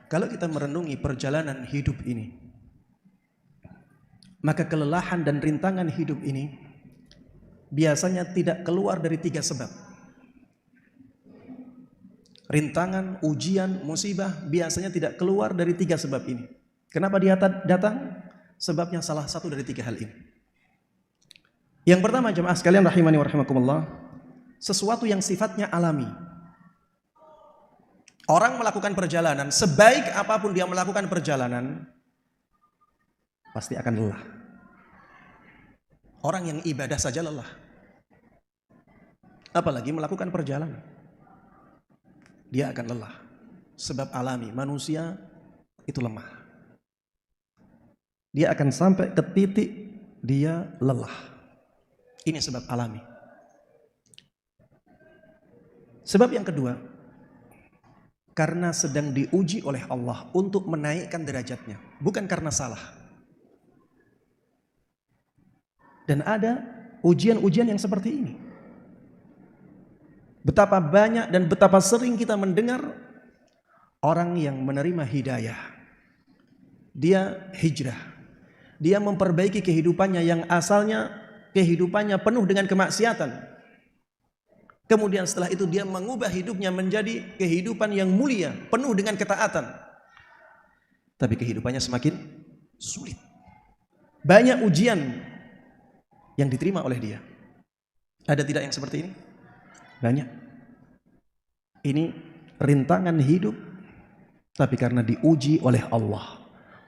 Kalau kita merenungi perjalanan hidup ini, maka kelelahan dan rintangan hidup ini biasanya tidak keluar dari 3 sebab. Rintangan, ujian, musibah biasanya tidak keluar dari 3 sebab ini. Kenapa dia datang? Sebabnya salah satu dari 3 hal ini. Yang pertama, jemaah sekalian rahimani wa rahimakumullah, sesuatu yang sifatnya alami. Orang melakukan perjalanan, sebaik apapun dia melakukan perjalanan, pasti akan lelah. Orang yang ibadah saja lelah, apalagi melakukan perjalanan. Dia akan lelah. Sebab alami, manusia itu lemah. Dia akan sampai ke titik dia lelah. Ini sebab alami. Sebab yang kedua, karena sedang diuji oleh Allah untuk menaikkan derajatnya, bukan karena salah. Dan ada ujian-ujian yang seperti ini. Betapa banyak dan betapa sering kita mendengar orang yang menerima hidayah, dia hijrah, dia memperbaiki kehidupannya yang asalnya kehidupannya penuh dengan kemaksiatan. Kemudian setelah itu dia mengubah hidupnya menjadi kehidupan yang mulia, penuh dengan ketaatan. Tapi kehidupannya semakin sulit. Banyak ujian yang diterima oleh dia. Ada tidak yang seperti ini? Banyak. Ini rintangan hidup, tapi karena diuji oleh Allah.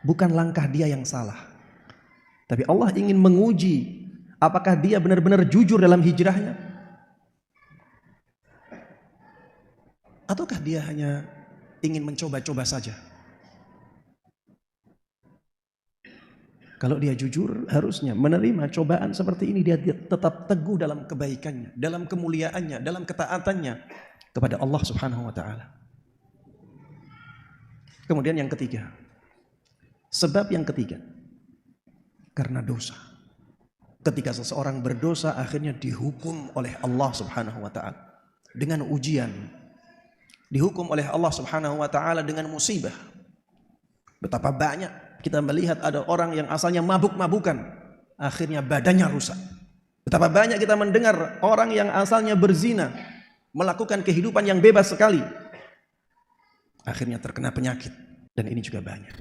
Bukan langkah dia yang salah. Tapi Allah ingin menguji apakah dia benar-benar jujur dalam hijrahnya, ataukah dia hanya ingin mencoba-coba saja. Kalau dia jujur, harusnya menerima cobaan seperti ini. Dia tetap teguh dalam kebaikannya, dalam kemuliaannya, dalam ketaatannya kepada Allah Subhanahu wa Ta'ala. Kemudian yang ketiga, sebab yang ketiga, karena dosa. Ketika seseorang berdosa, akhirnya dihukum oleh Allah Subhanahu wa Ta'ala dengan ujian, dihukum oleh Allah Subhanahu wa Ta'ala dengan musibah. Betapa banyak kita melihat ada orang yang asalnya mabuk-mabukan, akhirnya badannya rusak. Betapa banyak kita mendengar orang yang asalnya berzina, melakukan kehidupan yang bebas sekali, akhirnya terkena penyakit. Dan ini juga banyak.